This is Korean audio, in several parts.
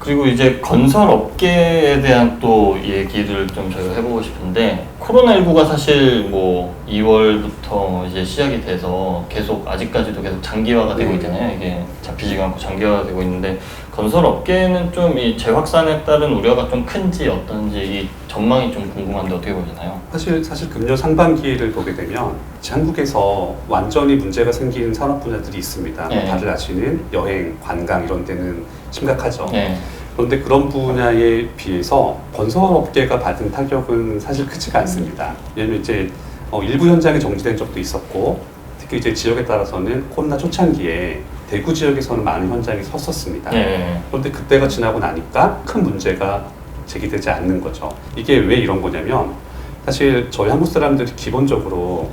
그리고 이제 건설 업계에 대한 또 얘기를 좀 저희가 해보고 싶은데, 코로나19가 사실 뭐 2월부터 이제 시작이 돼서 계속 아직까지도 계속 장기화가 되고 있잖아요. 이게 잡히지가 않고 장기화가 되고 있는데, 건설 업계는 좀 이 재확산에 따른 우려가 좀 큰지 어떤지 이 전망이 좀 궁금한데 어떻게 보시나요? 사실 금년 상반기를 보게 되면 한국에서 완전히 문제가 생기는 산업 분야들이 있습니다. 네. 다들 아시는 여행, 관광 이런 데는 심각하죠. 네. 그런데 그런 분야에 비해서 건설업계가 받은 타격은 사실 크지가 않습니다. 왜냐하면 이제 일부 현장이 정지된 적도 있었고, 특히 이제 지역에 따라서는 코로나 초창기에 대구 지역에서는 많은 현장이 섰었습니다. 네. 그런데 그때가 지나고 나니까 큰 문제가 제기되지 않는 거죠. 이게 왜 이런 거냐면, 사실 저희 한국 사람들이 기본적으로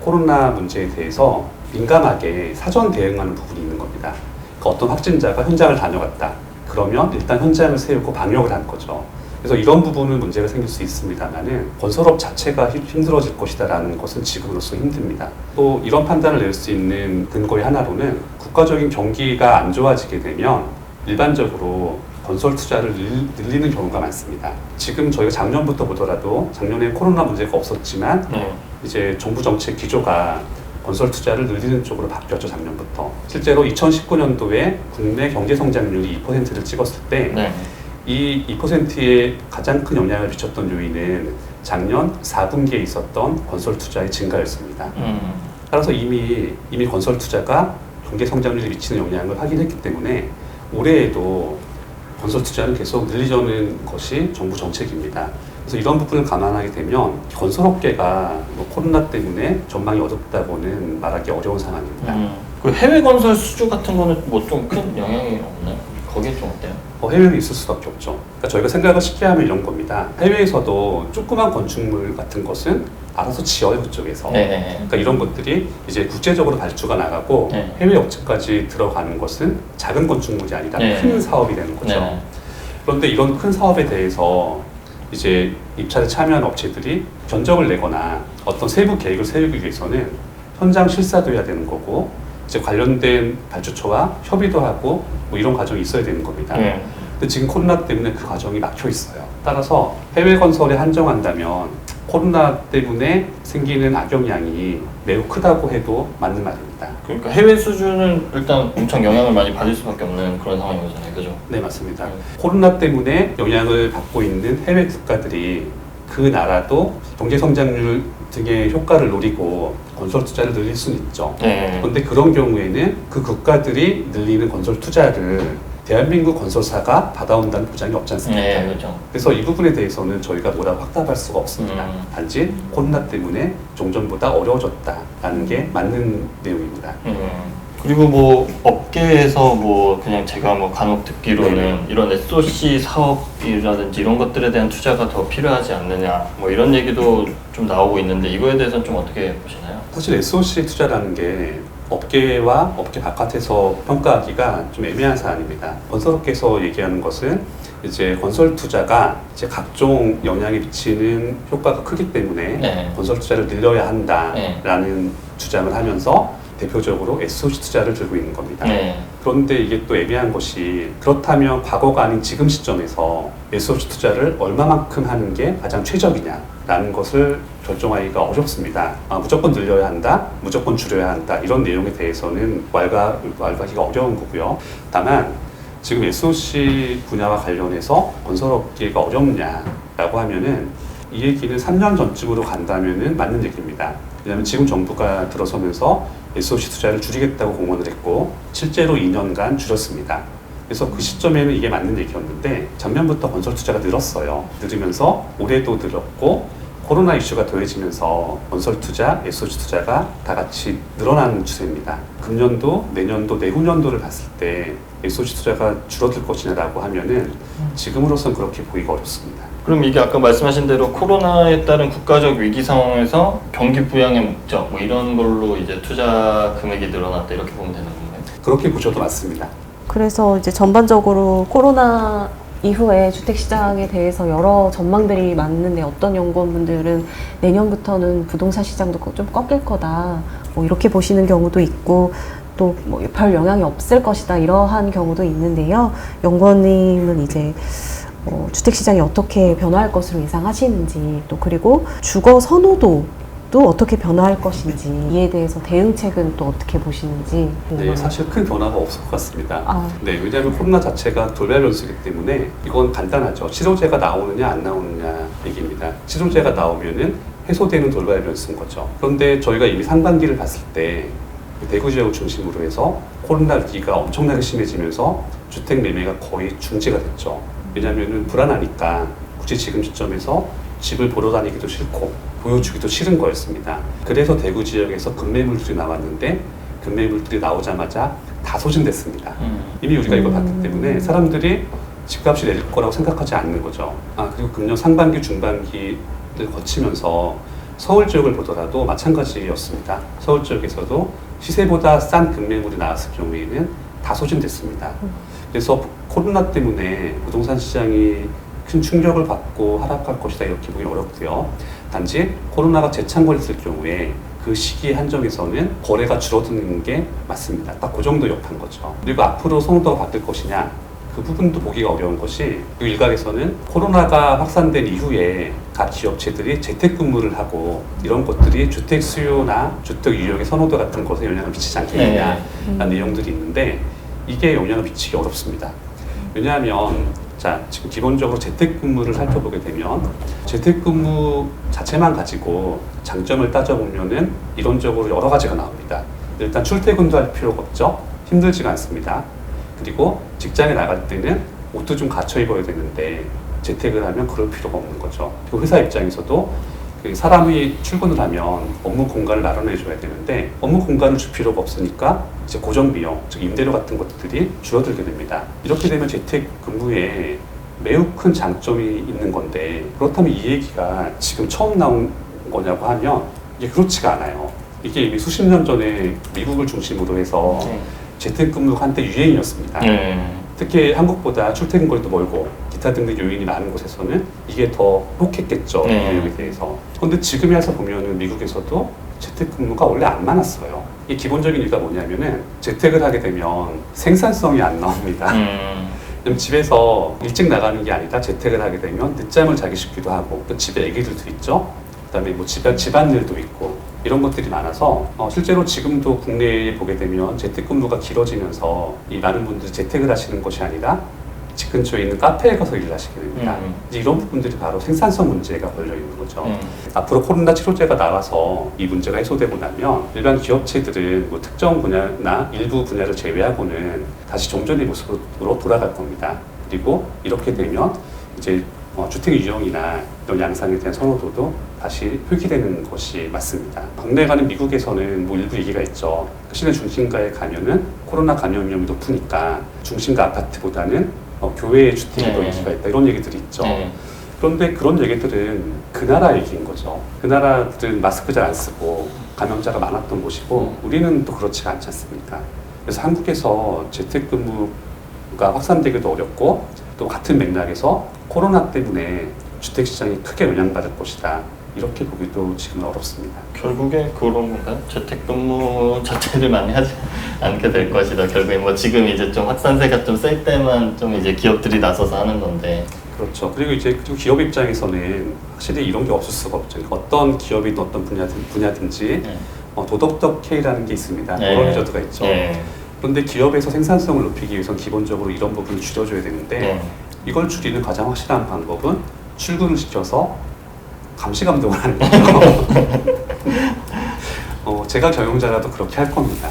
코로나 문제에 대해서 민감하게 사전 대응하는 부분이 있는 겁니다. 그러니까 어떤 확진자가 현장을 다녀갔다. 그러면 일단 현장을 세우고 방역을 한 거죠. 그래서 이런 부분은 문제가 생길 수 있습니다만은 건설업 자체가 힘들어질 것이다라는 것은 지금으로서 힘듭니다. 또 이런 판단을 낼 수 있는 근거의 하나로는 국가적인 경기가 안 좋아지게 되면 일반적으로 건설 투자를 늘리는 경우가 많습니다. 지금 저희가 작년부터 보더라도 작년에 코로나 문제가 없었지만 이제 정부 정책 기조가 건설 투자를 늘리는 쪽으로 바뀌었죠, 작년부터. 실제로 2019년도에 국내 경제 성장률이 2%를 찍었을 때 이 2%에 가장 큰 영향을 미쳤던 요인은 작년 4분기에 있었던 건설 투자의 증가였습니다. 따라서 이미 건설 투자가 경제 성장률에 미치는 영향을 확인했기 때문에 올해에도 건설 투자는 계속 늘리려는 것이 정부 정책입니다. 그래서 이런 부분을 감안하게 되면 건설업계가 뭐 코로나 때문에 전망이 어둡다고는 말하기 어려운 상황입니다. 그 해외 건설 수주 같은 거는 뭐 좀 큰 영향이 없나요? 거기는 좀 어때요? 해외에 있을 수밖에 없죠. 그러니까 저희가 생각을 쉽게 하면 이런 겁니다. 해외에서도 조그만 건축물 같은 것은 알아서 지어요, 그쪽에서. 그러니까 이런 것들이 이제 국제적으로 발주가 나가고 해외 업체까지 들어가는 것은 작은 건축물이 아니라 큰 사업이 되는 거죠. 그런데 이런 큰 사업에 대해서 이제 입찰에 참여한 업체들이 견적을 내거나 어떤 세부 계획을 세우기 위해서는 현장 실사도 해야 되는 거고, 이제 관련된 발주처와 협의도 하고 뭐 이런 과정이 있어야 되는 겁니다. 근데 지금 코로나 때문에 그 과정이 막혀 있어요. 따라서 해외 건설에 한정한다면 코로나 때문에 생기는 악영향이 매우 크다고 해도 맞는 말입니다. 그러니까 해외 수주는 일단 엄청 영향을 많이 받을 수밖에 없는 그런 상황인 거잖아요, 그죠? 네, 맞습니다. 코로나 때문에 영향을 받고 있는 해외 국가들이 그 나라도 경제 성장률 등의 효과를 노리고 건설 투자를 늘릴 수는 있죠. 그런데 그런 경우에는 그 국가들이 늘리는 건설 투자를 대한민국 건설사가 받아온다는 보장이 없지 않습니까? 그렇죠. 그래서 이 부분에 대해서는 저희가 뭐라고 확답할 수가 없습니다. 단지 코로나 때문에 종전보다 어려워졌다라는 게 맞는 내용입니다. 그리고 뭐 업계에서 뭐 그냥 제가 뭐 간혹 듣기로는 이런 SOC 사업이라든지 이런 것들에 대한 투자가 더 필요하지 않느냐 뭐 이런 얘기도 좀 나오고 있는데, 이거에 대해서는 좀 어떻게 보시나요? 사실 SOC 투자라는 게 업계와 업계 바깥에서 평가하기가 좀 애매한 사안입니다. 건설업계에서 얘기하는 것은 이제 건설 투자가 이제 각종 영향이 미치는 효과가 크기 때문에 건설 투자를 늘려야 한다라는 주장을 하면서 대표적으로 SOC 투자를 들고 있는 겁니다. 그런데 이게 또 애매한 것이, 그렇다면 과거가 아닌 지금 시점에서 SOC 투자를 얼마만큼 하는 게 가장 최적이냐라는 것을 결정하기가 어렵습니다. 무조건 늘려야 한다, 무조건 줄여야 한다, 이런 내용에 대해서는 왈가기가 어려운 거고요. 다만 지금 SOC 분야와 관련해서 건설업계가 어렵냐라고 하면은 이 얘기는 3년 전쯤으로 간다면은 맞는 얘기입니다. 왜냐하면 지금 정부가 들어서면서 SOC 투자를 줄이겠다고 공언을 했고 실제로 2년간 줄였습니다. 그래서 그 시점에는 이게 맞는 얘기였는데 작년부터 건설 투자가 늘었어요. 늘으면서 올해도 늘었고 코로나 이슈가 더해지면서 건설 투자, SOC 투자가 다 같이 늘어나는 추세입니다. 금년도, 내년도, 내후년도를 봤을 때 SOC 투자가 줄어들 것이냐라고 하면은 지금으로선 그렇게 보기가 어렵습니다. 그럼 이게 아까 말씀하신 대로 코로나에 따른 국가적 위기 상황에서 경기 부양의 목적 뭐 이런 걸로 이제 투자 금액이 늘어났다 이렇게 보면 되는 건가요? 그렇게 보셔도 맞습니다. 그래서 이제 전반적으로 코로나 이후에 주택시장에 대해서 여러 전망들이 많은데, 어떤 연구원분들은 내년부터는 부동산 시장도 좀 꺾일 거다 뭐 이렇게 보시는 경우도 있고, 또 뭐 별 영향이 없을 것이다 이러한 경우도 있는데요. 연구원님은 이제 주택시장이 어떻게 변화할 것으로 예상하시는지 또 그리고 주거 선호도도 어떻게 변화할 것인지 이에 대해서 대응책은 또 어떻게 보시는지 네, 궁금합니다. 사실 큰 변화가 없을 것 같습니다. 아. 네, 왜냐하면 코로나 자체가 돌발 변수이기 때문에 이건 간단하죠. 치료제가 나오느냐 안 나오느냐 얘기입니다. 치료제가 나오면은 해소되는 돌발 변수인 거죠. 그런데 저희가 이미 상반기를 봤을 때 대구 지역을 중심으로 해서 코로나 위기가 엄청나게 심해지면서 주택 매매가 거의 중지가 됐죠. 왜냐하면 불안하니까 굳이 지금 시점에서 집을 보러 다니기도 싫고 보여주기도 싫은 거였습니다. 그래서 대구 지역에서 급매물들이 나왔는데 급매물들이 나오자마자 다 소진됐습니다. 이미 우리가 이걸 봤기 때문에 사람들이 집값이 내릴 거라고 생각하지 않는 거죠. 그리고 금년 상반기 중반기를 거치면서 서울 지역을 보더라도 마찬가지였습니다. 서울 지역에서도 시세보다 싼 급매물이 나왔을 경우에는 다 소진됐습니다. 그래서 코로나 때문에 부동산 시장이 큰 충격을 받고 하락할 것이다 이렇게 보기 어렵고요. 단지 코로나가 재창궐했을 경우에 그 시기 한정에서는 거래가 줄어드는 게 맞습니다. 딱 그 정도 역한 거죠. 그리고 앞으로 선호도가 바뀔 것이냐 그 부분도 보기가 어려운 것이 그 일각에서는 코로나가 확산된 이후에 각 기업체들이 재택근무를 하고 이런 것들이 주택 수요나 주택 유형의 선호도 같은 것에 영향을 미치지 않겠느냐라는 내용들이 있는데 이게 영향을 미치기 어렵습니다. 왜냐하면 지금 기본적으로 재택근무를 살펴보게 되면 재택근무 자체만 가지고 장점을 따져보면은 이론적으로 여러 가지가 나옵니다. 일단 출퇴근도 할 필요가 없죠. 힘들지가 않습니다. 그리고 직장에 나갈 때는 옷도 좀 갖춰 입어야 되는데 재택을 하면 그럴 필요가 없는 거죠. 그리고 회사 입장에서도 사람이 출근을 하면 업무 공간을 마련해 줘야 되는데 업무 공간을 줄 필요가 없으니까 이제 고정 비용, 즉 임대료 같은 것들이 줄어들게 됩니다. 이렇게 되면 재택 근무에 매우 큰 장점이 있는 건데 그렇다면 이 얘기가 지금 처음 나온 거냐고 하면 이게 그렇지가 않아요. 이게 이미 수십 년 전에 미국을 중심으로 해서 재택근무가 한때 유행이었습니다. 특히 한국보다 출퇴근 거리도 멀고 기타 등등 요인이 많은 곳에서는 이게 더 혹했겠죠. 이 내용에 대해서. 그런데 지금 와서 보면은 미국에서도 재택근무가 원래 안 많았어요. 이 기본적인 이유가 뭐냐면은 재택을 하게 되면 생산성이 안 나옵니다. 집에서 일찍 나가는 게 아니라 재택을 하게 되면 늦잠을 자기 싶기도 하고 또 집에 애기들도 있죠. 그다음에 뭐 집안일도 있고 이런 것들이 많아서 실제로 지금도 국내에 보게 되면 재택근무가 길어지면서 이 많은 분들이 재택을 하시는 것이 아니라 집 근처에 있는 카페에 가서 일을 하시게 됩니다. 이제 이런 부분들이 바로 생산성 문제가 걸려 있는 거죠. 앞으로 코로나 치료제가 나와서 이 문제가 해소되고 나면 일반 기업체들은 뭐 특정 분야나 일부 분야를 제외하고는 다시 종전의 모습으로 돌아갈 겁니다. 그리고 이렇게 되면 이제 주택 유형이나 이런 양상에 대한 선호도도 다시 회귀되는 것이 맞습니다. 국내에 가는 미국에서는 뭐 일부 얘기가 있죠. 시내 중심가에 가면은 코로나 감염 위험이 높으니까 중심가 아파트보다는 교외의 주택이 더 인기가 있다 이런 얘기들이 있죠. 그런데 그런 얘기들은 그 나라 얘기인 거죠. 그 나라들은 마스크 잘 안 쓰고 감염자가 많았던 곳이고 우리는 또 그렇지가 않지 않습니까? 그래서 한국에서 재택근무가 확산되기도 어렵고 또 같은 맥락에서 코로나 때문에 주택시장이 크게 영향받을 것이다. 이렇게 보기도 지금은 어렵습니다. 결국에 그런 건가요? 재택근무 자체를 많이 하지 않게 될 것이다. 결국에 뭐 지금 이제 좀 확산세가 좀 셀 때만 좀 이제 기업들이 나서서 하는 건데. 그렇죠. 그리고 이제 기업 입장에서는 확실히 이런 게 없을 수가 없죠. 어떤 기업이든 어떤 분야든지 도덕적 K라는 게 있습니다. 모럴 해저드가 있죠. 그런데 기업에서 생산성을 높이기 위해서는 기본적으로 이런 부분을 줄여줘야 되는데 이걸 줄이는 가장 확실한 방법은 출근을 시켜서 감시 감독을 하는 거죠. 제가 경영자라도 그렇게 할 겁니다.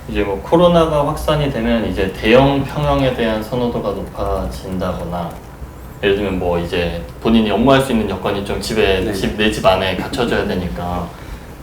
이제 뭐 코로나가 확산이 되면 이제 대형 평형에 대한 선호도가 높아진다거나 예를 들면 뭐 이제 본인이 업무할 수 있는 여건이 좀 내 집 안에 갖춰져야 되니까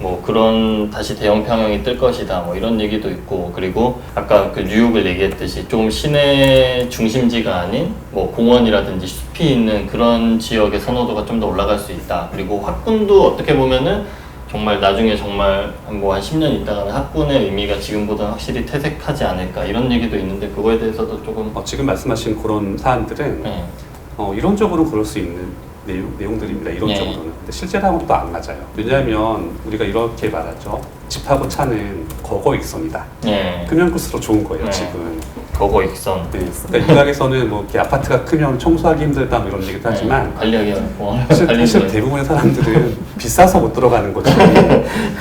뭐 그런 다시 대형 평형이 뜰 것이다 뭐 이런 얘기도 있고 그리고 아까 그 뉴욕을 얘기했듯이 조금 시내 중심지가 아닌 뭐 공원이라든지 숲이 있는 그런 지역의 선호도가 좀 더 올라갈 수 있다. 그리고 학군도 어떻게 보면은 정말 나중에 정말 뭐 한 10년 있다가는 학군의 의미가 지금보다 확실히 퇴색하지 않을까 이런 얘기도 있는데 그거에 대해서도 조금 지금 말씀하신 그런 사안들은 이론적으로 그럴 수 있는 내용들입니다. 이론적으로는. 근데 실제랑은 또 안 맞아요. 왜냐하면 우리가 이렇게 말하죠. 집하고 차는 거거익선이다. 네. 크면 클수록 좋은 거예요, 네. 집은. 거거익선. 네. 그러니까 일각에서는 뭐 이렇게 아파트가 크면 청소하기 힘들다 뭐 이런 얘기도 하지만 네. 관리하기 어렵고. 사실 대부분의 사람들은 비싸서 못 들어가는 거지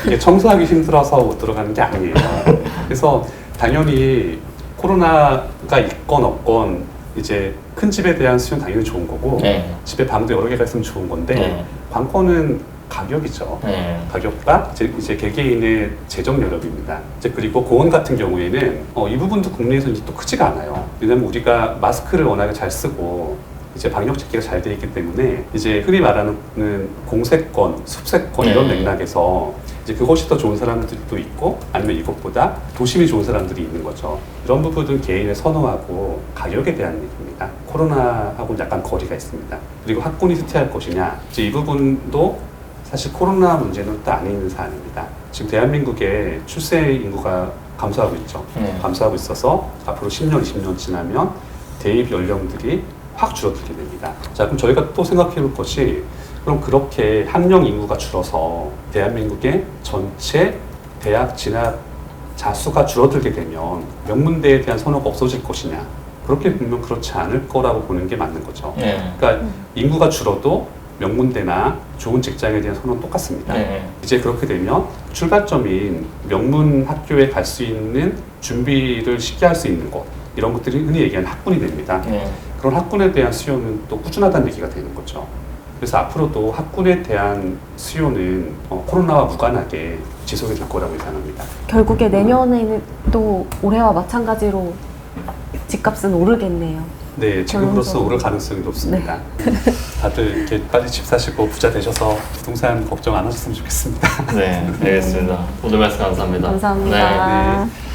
이게 청소하기 힘들어서 못 들어가는 게 아니에요. 그래서 당연히 코로나가 있건 없건 이제 큰 집에 대한 수요는 당연히 좋은 거고 네. 집에 방도 여러 개가 있으면 좋은 건데 네. 관건은 가격이죠. 네. 가격과 이제 개개인의 재정 여력입니다. 이제 그리고 공원 같은 경우에는 이 부분도 국내에서는 또 크지가 않아요. 왜냐면 우리가 마스크를 워낙에 잘 쓰고 이제 방역 체계가 잘 돼 있기 때문에 이제 흔히 말하는 공세권, 숲세권 이런 네. 맥락에서 이제 그것이 더 좋은 사람들도 있고 아니면 이것보다 도심이 좋은 사람들이 있는 거죠. 이런 부분은 개인의 선호하고 가격에 대한 얘기입니다. 코로나하고는 약간 거리가 있습니다. 그리고 학군이 쇠퇴할 것이냐 이제 이 부분도 사실 코로나 문제는 또 안에 있는 사안입니다. 지금 대한민국의 출생 인구가 감소하고 있죠. 감소하고 있어서 앞으로 10년, 20년 지나면 대입 연령들이 확 줄어들게 됩니다. 자, 그럼 저희가 또 생각해 볼 것이 그럼 그렇게 학령 인구가 줄어서 대한민국의 전체 대학 진학 자수가 줄어들게 되면 명문대에 대한 선호가 없어질 것이냐? 그렇게 보면 그렇지 않을 거라고 보는 게 맞는 거죠. 네. 그러니까 인구가 줄어도 명문대나 좋은 직장에 대한 선호는 똑같습니다. 네. 이제 그렇게 되면 출발점인 명문 학교에 갈 수 있는 준비를 쉽게 할 수 있는 것 이런 것들이 흔히 얘기하는 학군이 됩니다. 네. 그런 학군에 대한 수요는 또 꾸준하다는 얘기가 되는 거죠. 그래서 앞으로도 학군에 대한 수요는 코로나와 무관하게 지속이 될 거라고 예상합니다. 결국에 내년에는 또 올해와 마찬가지로 집값은 오르겠네요. 네, 지금으로서 결론적으로. 오를 가능성이 높습니다. 다들 이렇게 빨리 집 사시고 부자 되셔서 부동산 걱정 안 하셨으면 좋겠습니다. 네, 알겠습니다. 오늘 말씀 감사합니다. 감사합니다. 네.